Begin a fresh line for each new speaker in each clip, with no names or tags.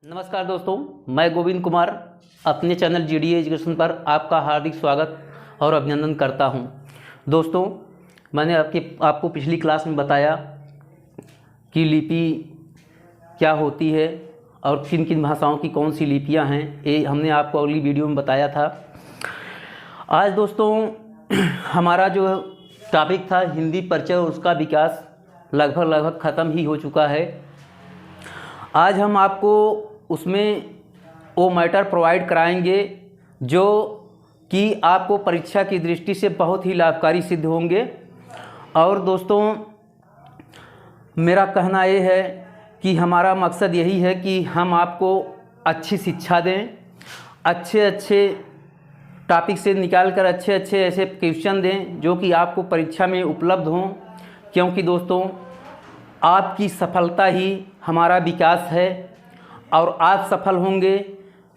नमस्कार दोस्तों, मैं गोविंद कुमार अपने चैनल जीडी एजुकेशन पर आपका हार्दिक स्वागत और अभिनंदन करता हूं। दोस्तों, मैंने आपको पिछली क्लास में बताया कि लिपि क्या होती है और किन किन भाषाओं की कौन सी लिपियां हैं, ये हमने आपको अगली वीडियो में बताया था। आज दोस्तों हमारा जो टॉपिक था हिंदी परिचय और उसका विकास लगभग ख़त्म ही हो चुका है। आज हम आपको उसमें वो मैटर प्रोवाइड कराएंगे जो कि आपको परीक्षा की दृष्टि से बहुत ही लाभकारी सिद्ध होंगे। और दोस्तों, मेरा कहना ये है कि हमारा मकसद यही है कि हम आपको अच्छी शिक्षा दें, अच्छे टॉपिक से निकाल कर अच्छे ऐसे क्वेश्चन दें जो कि आपको परीक्षा में उपलब्ध हों। क्योंकि दोस्तों, आपकी सफलता ही हमारा विकास है और आप सफल होंगे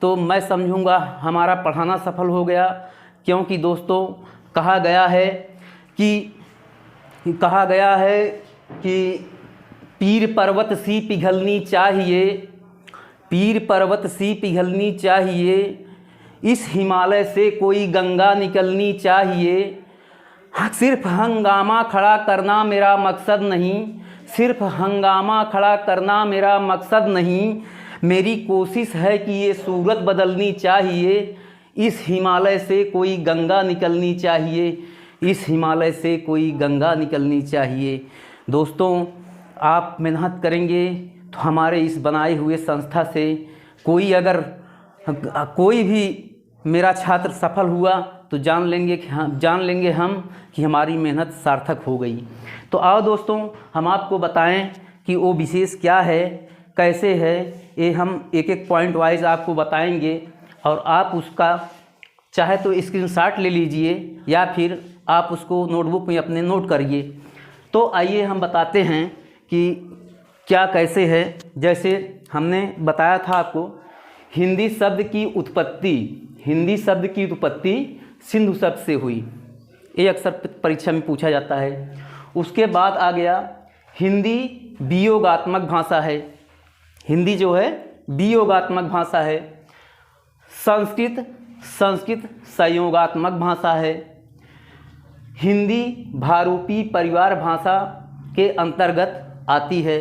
तो मैं समझूंगा हमारा पढ़ाना सफल हो गया। क्योंकि दोस्तों, कहा गया है कि पीर पर्वत सी पिघलनी चाहिए, पीर पर्वत सी पिघलनी चाहिए, इस हिमालय से कोई गंगा निकलनी चाहिए। सिर्फ हंगामा खड़ा करना मेरा मकसद नहीं, सिर्फ हंगामा खड़ा करना मेरा मकसद नहीं, मेरी कोशिश है कि ये सूरत बदलनी चाहिए। इस हिमालय से कोई गंगा निकलनी चाहिए, इस हिमालय से कोई गंगा निकलनी चाहिए। दोस्तों, आप मेहनत करेंगे तो हमारे इस बनाए हुए संस्था से कोई भी मेरा छात्र सफल हुआ तो जान लेंगे हम कि हमारी मेहनत सार्थक हो गई। तो आओ दोस्तों, हम आपको बताएं कि वो विशेष क्या है, कैसे है। ये हम एक पॉइंट वाइज आपको बताएंगे और आप उसका चाहे तो स्क्रीनशॉट ले लीजिए या फिर आप उसको नोटबुक में अपने नोट करिए। तो आइए हम बताते हैं कि क्या कैसे है। जैसे हमने बताया था आपको, हिंदी शब्द की उत्पत्ति सिंधु शब्द से हुई। ये अक्सर परीक्षा में पूछा जाता है। उसके बाद आ गया हिंदी वियोगात्मक भाषा है। हिंदी जो है वियोगात्मक भाषा है। संस्कृत संयोगात्मक भाषा है। हिंदी भारूपी परिवार भाषा के अंतर्गत आती है।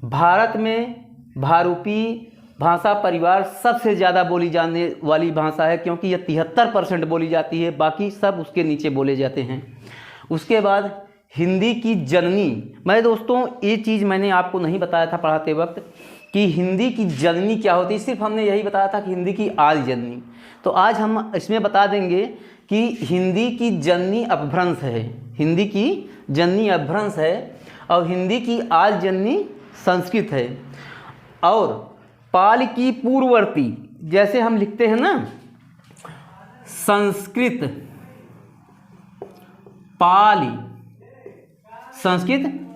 भारत में भारूपी भाषा परिवार सबसे ज़्यादा बोली जाने वाली भाषा है, क्योंकि यह 73% बोली जाती है, बाकी सब उसके नीचे बोले जाते हैं। उसके बाद हिंदी की जननी। दोस्तों, ये चीज़ मैंने आपको नहीं बताया था पढ़ाते वक्त कि हिंदी की जननी क्या होती है। सिर्फ हमने यही बताया था कि हिंदी की आदि जननी। तो आज हम इसमें बता देंगे कि हिंदी की जननी अपभ्रंश है, हिंदी की जननी अपभ्रंश है और हिंदी की आदि जननी संस्कृत है। और पाली की पूर्ववर्ती, जैसे हम लिखते हैं ना, संस्कृत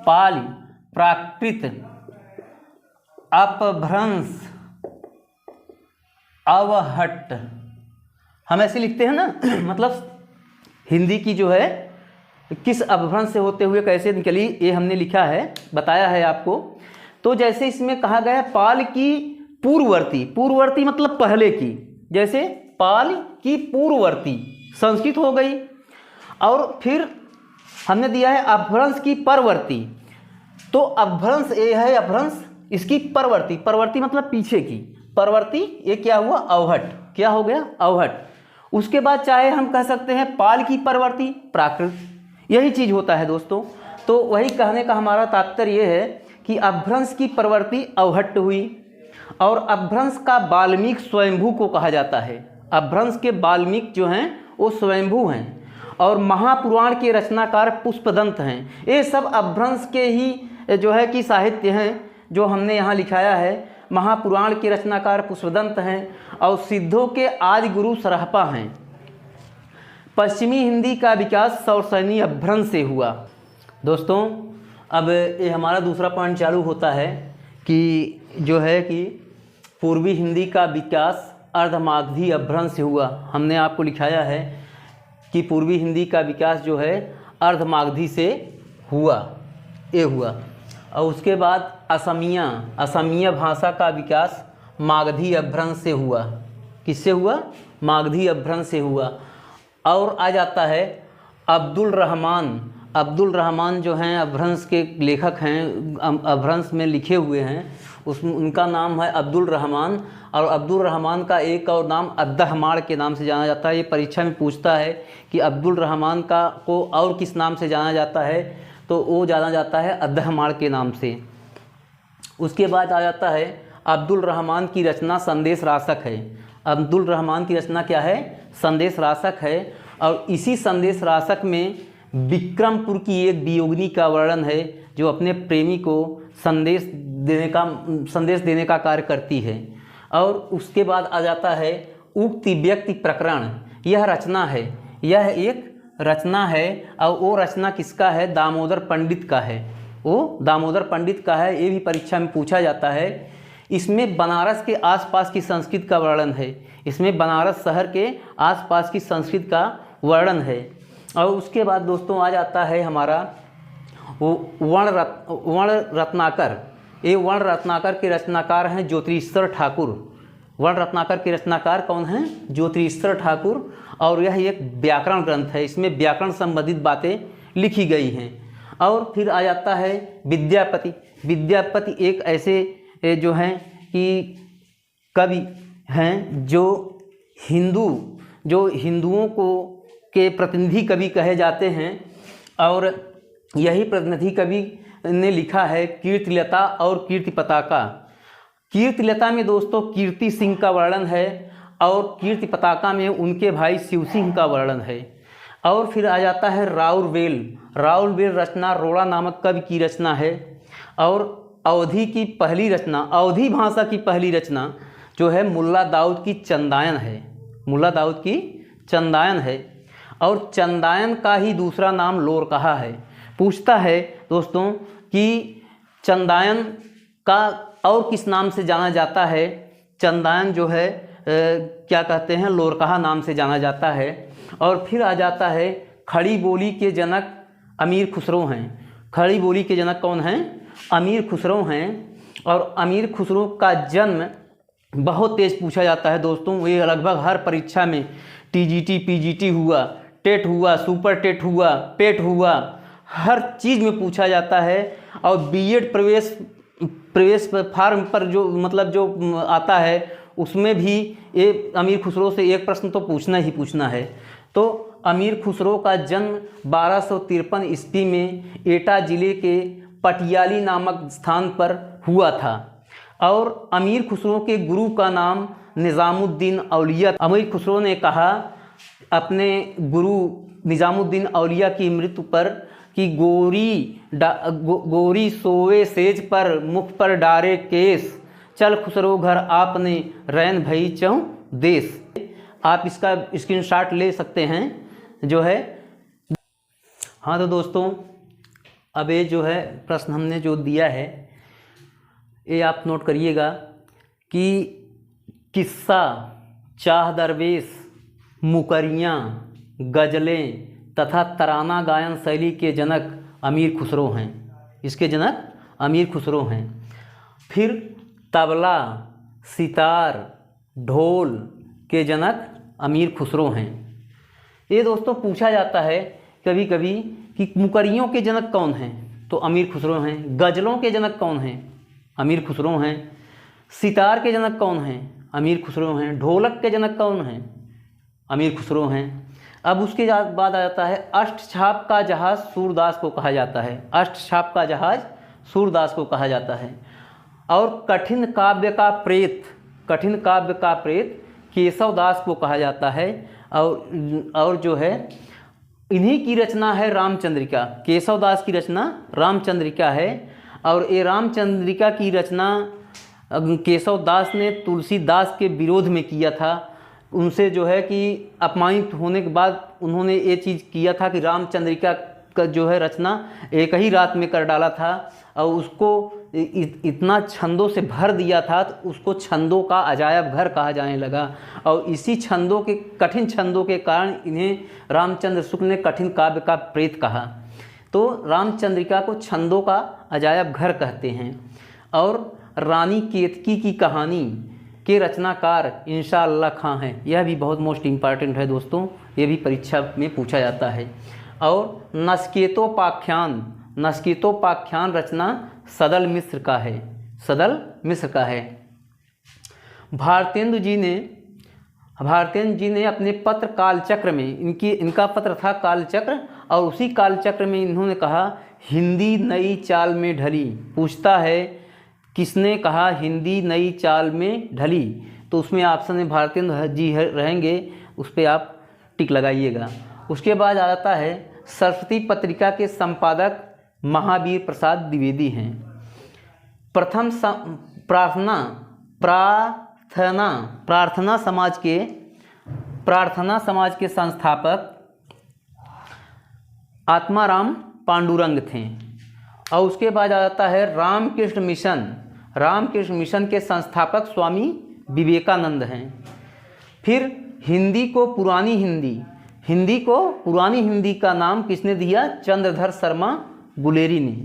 पाली, प्राकृत, अपभ्रंश, अवहट्ट, हम ऐसे लिखते हैं ना। मतलब हिंदी की जो है किस अपभ्रंश से होते हुए कैसे निकली, ये हमने लिखा है, बताया है आपको। तो जैसे इसमें कहा गया पाल की पूर्ववर्ती मतलब पहले की, जैसे पाल की पूर्ववर्ती संस्कृत हो गई। और फिर हमने दिया है अपभ्रंश की परवर्ती। तो अपभ्रंश ये है, अपभ्रंश इसकी परवर्ती मतलब पीछे की, परवर्ती ये क्या हुआ, अवहट, क्या हो गया, अवहट। उसके बाद चाहे हम कह सकते हैं पाल की परवर्ती प्राकृत, यही चीज़ होता है दोस्तों। तो वही कहने का हमारा तात्पर्य ये है कि अपभ्रंश की परवर्ती अवहट्ट हुई। और अपभ्रंश का वाल्मीकि स्वयंभू को कहा जाता है। अपभ्रंश के वाल्मीकि जो हैं वो स्वयंभू हैं और महापुराण के रचनाकार पुष्पदंत हैं। ये सब अपभ्रंश के ही जो है कि साहित्य हैं, जो हमने यहाँ लिखाया है। महापुराण के रचनाकार पुष्पदंत हैं और सिद्धों के आदि गुरु सरहपा हैं। पश्चिमी हिंदी का विकास सौरसैनी अपभ्रंश से हुआ। दोस्तों, अब ये हमारा दूसरा पॉइंट चालू होता है कि जो है कि पूर्वी हिंदी का विकास अर्धमागधी अपभ्रंश से हुआ। हमने आपको लिखाया है कि पूर्वी हिंदी का विकास जो है अर्धमागधी से हुआ, ये हुआ। और उसके बाद असमिया भाषा का विकास मागधी अपभ्रंश से हुआ। किससे हुआ? मागधी अपभ्रंश से हुआ। और आ जाता है अब्दुल रहमान जो हैं अपभ्रंश के लेखक हैं, अपभ्रंश में लिखे हुए हैं, उनका नाम है अब्दुल रहमान। और अब्दुल रहमान का एक और नाम अद्दहमाण के नाम से जाना जाता है। ये परीक्षा में पूछता है कि अब्दुल रहमान को और किस नाम से जाना जाता है, तो वो जाना जाता है अद्दहमाण के नाम से। उसके बाद आ जाता है अब्दुल रहमान की रचना संदेश रासक है। अब्दुल रहमान की रचना क्या है? संदेश रासक है। और इसी संदेश रासक में विक्रमपुर की एक वियोगिनी का वर्णन है, जो अपने प्रेमी को संदेश देने का कार्य करती है। और उसके बाद आ जाता है उक्ति व्यक्ति प्रकरण। यह रचना है, यह एक रचना है। और वो रचना किसका है? दामोदर पंडित का है। वो दामोदर पंडित का है। ये भी परीक्षा में पूछा जाता है। इसमें बनारस के आसपास की संस्कृति का वर्णन है। इसमें बनारस शहर के आसपास की संस्कृति का वर्णन है। और उसके बाद दोस्तों आ जाता है हमारा वर्ण रत्नाकर। ये वर्ण रत्नाकर के रचनाकार हैं ज्योतिरीश्वर ठाकुर। वर्ण रत्नाकर के रचनाकार कौन हैं? ज्योतिरीश्वर ठाकुर। और यह एक व्याकरण ग्रंथ है। इसमें व्याकरण संबंधित बातें लिखी गई हैं। और फिर आ जाता है विद्यापति। विद्यापति एक ऐसे जो हैं कि कवि हैं जो हिंदुओं को के प्रतिनिधि कवि कहे जाते हैं। और यही प्रतिनिधि कवि ने लिखा है कीर्तिलता और कीर्ति पताका। कीर्तिलता में दोस्तों कीर्ति सिंह का वर्णन है, और कीर्ति पताका में उनके भाई शिव सिंह का वर्णन है। और फिर आ जाता है राउरवेल रचना रोड़ा नामक कवि की रचना है। और अवधी भाषा की पहली रचना जो है मुल्ला दाऊद की चंदायन है। और चंदायन का ही दूसरा नाम लोरकहा है। पूछता है दोस्तों कि चंदायन का और किस नाम से जाना जाता है? चंदायन जो है क्या कहते हैं? लोरकहा नाम से जाना जाता है। और फिर आ जाता है खड़ी बोली के जनक अमीर खुसरो हैं। खड़ी बोली के जनक कौन हैं? अमीर खुसरो हैं। और अमीर खुसरो का जन्म बहुत तेज पूछा जाता है दोस्तों। ये लगभग हर परीक्षा में टीजीटी, पीजीटी हुआ, टेट हुआ, सुपर टेट हुआ, पेट हुआ, हर चीज़ में पूछा जाता है। और बीएड प्रवेश फार्म पर जो आता है उसमें भी ये अमीर खुसरो से एक प्रश्न तो पूछना ही पूछना है। तो अमीर खुसरो का जन्म 1253 ईस्वी में एटा जिले के पटियाली नामक स्थान पर हुआ था। और अमीर खुसरो के गुरु का नाम निज़ामुद्दीन औलिया। अमीर खुसरो ने कहा अपने गुरु निज़ामुद्दीन औलिया की मृत्यु पर कि गोरी सोवे सेज पर मुख पर डारे केस, चल खुसरो घर आपने रैन भई चौं देश। आप इसका स्क्रीनशॉट ले सकते हैं जो है। हाँ तो दोस्तों अब ये जो है प्रश्न हमने जो दिया है ये आप नोट करिएगा कि किस्सा, चाह दरवेश, मुकरियाँ, गज़लें तथा तराना गायन शैली के जनक अमीर खुसरो हैं। इसके जनक अमीर खुसरो हैं। फिर तबला, सितार, ढोल के जनक अमीर खुसरो हैं। ये दोस्तों पूछा जाता है कभी कभी कि मुकरियों के जनक कौन हैं? तो अमीर खुसरो हैं। गज़लों के जनक कौन हैं? अमीर खुसरो हैं। सितार के जनक कौन हैं? अमीर खुसरो हैं। ढोलक के जनक कौन हैं? अमीर खुसरो हैं। अब उसके बाद आ जाता है अष्टछाप का जहाज सूरदास को कहा जाता है। अष्टछाप का जहाज सूरदास को कहा जाता है। और कठिन काव्य का प्रेत केशवदास को कहा जाता है। और जो है इन्हीं की रचना है रामचंद्रिका। केशवदास की रचना रामचंद्रिका है। और ये रामचंद्रिका की रचना केशवदास ने तुलसीदास के विरोध में किया था। उनसे जो है कि अपमानित होने के बाद उन्होंने ये चीज़ किया था कि रामचंद्रिका का जो है रचना एक ही रात में कर डाला था। और उसको इतना छंदों से भर दिया था तो उसको छंदों का अजायब घर कहा जाने लगा। और इसी कठिन छंदों के कारण इन्हें रामचंद्र शुक्ल ने कठिन काव्य का प्रेत कहा। तो रामचंद्रिका को छंदों का अजायब घर कहते हैं। और रानी केतकी की कहानी के रचनाकार इंशा अल्लाह खां हैं। यह भी बहुत मोस्ट इम्पॉर्टेंट है दोस्तों, ये भी परीक्षा में पूछा जाता है। और नस्केतोपाख्यान रचना सदल मिश्र का है, सदल मिश्र का है। भारतेंदु जी ने अपने पत्र कालचक्र में, इनका पत्र था कालचक्र, और उसी कालचक्र में इन्होंने कहा हिंदी नई चाल में ढली। पूछता है किसने कहा हिंदी नई चाल में ढली, तो उसमें ऑप्शन में भारतेंदु जी रहेंगे, उस पर आप टिक लगाइएगा। उसके बाद आ जाता है सरस्वती पत्रिका के संपादक महावीर प्रसाद द्विवेदी हैं। प्रथम प्रार्थना समाज के संस्थापक आत्माराम पांडुरंग थे। और उसके बाद आ जाता है रामकृष्ण मिशन के संस्थापक स्वामी विवेकानंद हैं। फिर हिंदी को पुरानी हिंदी का नाम किसने दिया? चंद्रधर शर्मा गुलेरी ने।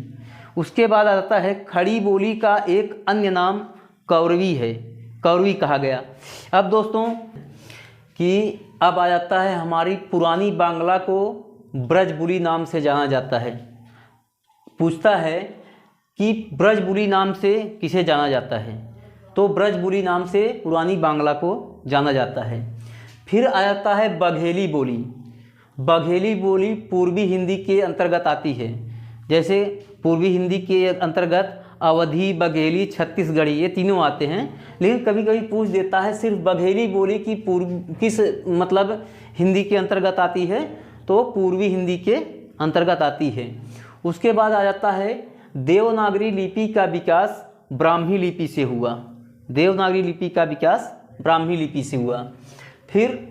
उसके बाद आ जाता है खड़ी बोली का एक अन्य नाम कौरवी है, कौरवी कहा गया। अब दोस्तों कि अब आ जाता है हमारी पुरानी बांग्ला को ब्रजबुली नाम से जाना जाता है। पूछता है कि ब्रजबुली नाम से किसे जाना जाता है, तो ब्रजबुली नाम से पुरानी बांग्ला को जाना जाता है। फिर आ जाता है बघेली बोली पूर्वी हिंदी के अंतर्गत आती है। जैसे पूर्वी हिंदी के अंतर्गत अवधी, बघेली, छत्तीसगढ़ी, ये तीनों आते हैं। लेकिन कभी कभी पूछ देता है सिर्फ बघेली बोली की किस मतलब हिंदी के अंतर्गत आती है, तो पूर्वी हिंदी के अंतर्गत आती है। उसके बाद आ जाता है देवनागरी लिपि का विकास ब्राह्मी लिपि से हुआ, देवनागरी लिपि का विकास ब्राह्मी लिपि से हुआ। फिर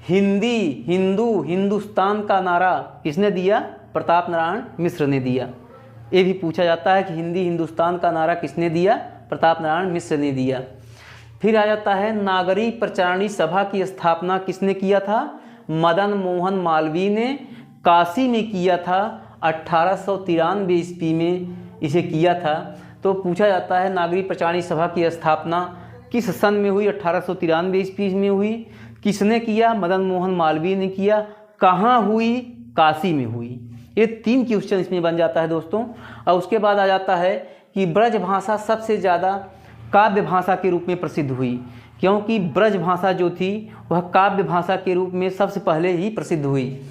हिंदी, हिंदू, हिंदुस्तान का नारा किसने दिया? प्रताप नारायण मिश्र ने दिया। ये भी पूछा जाता है कि हिंदी हिंदुस्तान का नारा किसने दिया? प्रताप नारायण मिश्र ने दिया। फिर आ जाता है नागरी प्रचारणी सभा की स्थापना किसने किया था? मदन मोहन मालवीय ने काशी में किया था, 1893 ईस्वी में इसे किया था। तो पूछा जाता है नागरी प्रचारणी सभा की स्थापना किस सन में हुई? 1893 ईस्वी में हुई। किसने किया? मदन मोहन मालवीय ने किया। कहाँ हुई? काशी में हुई। ये 3 क्वेश्चन इसमें बन जाता है दोस्तों। और उसके बाद आ जाता है कि ब्रज भाषा सबसे ज़्यादा काव्य भाषा के रूप में प्रसिद्ध हुई, क्योंकि ब्रज भाषा जो थी वह काव्य भाषा के रूप में सबसे पहले ही प्रसिद्ध हुई।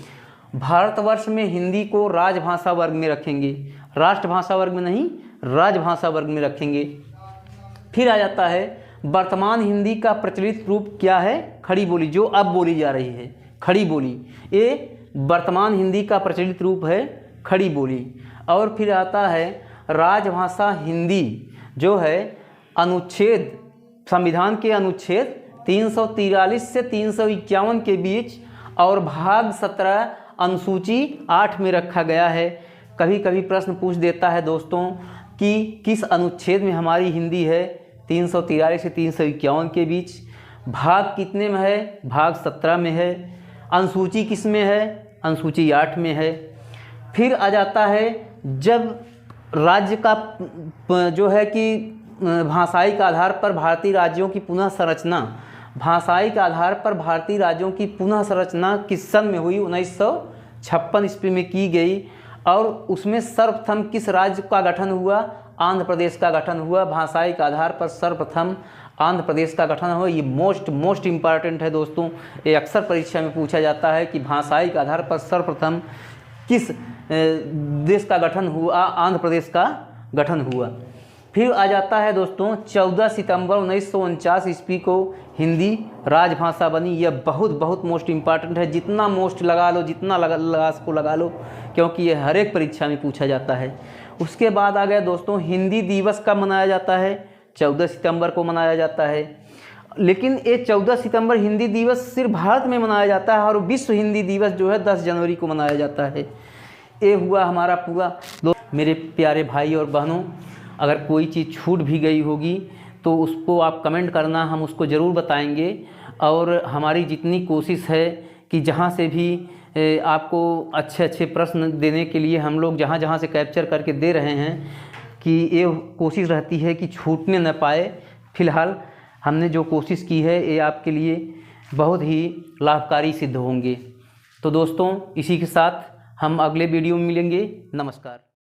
भारतवर्ष में हिंदी को राजभाषा वर्ग में रखेंगे, राष्ट्रभाषा वर्ग में नहीं, राजभाषा वर्ग में रखेंगे। फिर आ जाता है वर्तमान हिंदी का प्रचलित रूप क्या है? खड़ी बोली, जो अब बोली जा रही है, खड़ी बोली। ये वर्तमान हिंदी का प्रचलित रूप है, खड़ी बोली। और फिर आता है राजभाषा हिंदी, जो है अनुच्छेद, संविधान के अनुच्छेद 343 से 351 के बीच और भाग 17 अनुसूची 8 में रखा गया है। कभी कभी प्रश्न पूछ देता है दोस्तों कि किस अनुच्छेद में हमारी हिंदी है? 343 से 351 के बीच। भाग कितने में है? भाग 17 में है। अनुसूची किस में है? अनुसूची 8 में है। फिर आ जाता है जब राज्य का जो है कि भाषाई आधार पर भारतीय राज्यों की पुनः संरचना, भाषाई के आधार पर भारतीय राज्यों की पुनः संरचना किस सन में हुई? 1956 ईस्वी में की गई। और उसमें सर्वप्रथम किस राज्य का गठन हुआ? आंध्र प्रदेश का गठन हुआ। भाषाई के आधार पर सर्वप्रथम आंध्र प्रदेश का गठन हुआ। ये मोस्ट इम्पॉर्टेंट है दोस्तों, ये अक्सर परीक्षा में पूछा जाता है कि भाषाई के आधार पर सर्वप्रथम किस देश का गठन हुआ? आंध्र प्रदेश का गठन हुआ। फिर आ जाता है दोस्तों 14 सितंबर 1949 ईस्वी को हिंदी राजभाषा बनी। यह बहुत मोस्ट इम्पॉर्टेंट है, जितना मोस्ट लगा लो, जितना लगा सको लगा लो, क्योंकि यह हर एक परीक्षा में पूछा जाता है। उसके बाद आ गया दोस्तों हिंदी दिवस कब मनाया जाता है? 14 सितंबर को मनाया जाता है। लेकिन ये 14 सितंबर हिंदी दिवस सिर्फ भारत में मनाया जाता है और विश्व हिंदी दिवस जो है 10 जनवरी को मनाया जाता है। ये हुआ हमारा पूरा। मेरे प्यारे भाई और बहनों, अगर कोई चीज़ छूट भी गई होगी तो उसको आप कमेंट करना, हम उसको ज़रूर बताएंगे। और हमारी जितनी कोशिश है कि जहाँ से भी आपको अच्छे प्रश्न देने के लिए हम लोग जहाँ से कैप्चर करके दे रहे हैं, कि ये कोशिश रहती है कि छूटने न पाए। फिलहाल हमने जो कोशिश की है ये आपके लिए बहुत ही लाभकारी सिद्ध होंगे। तो दोस्तों, इसी के साथ हम अगले वीडियो में मिलेंगे। नमस्कार।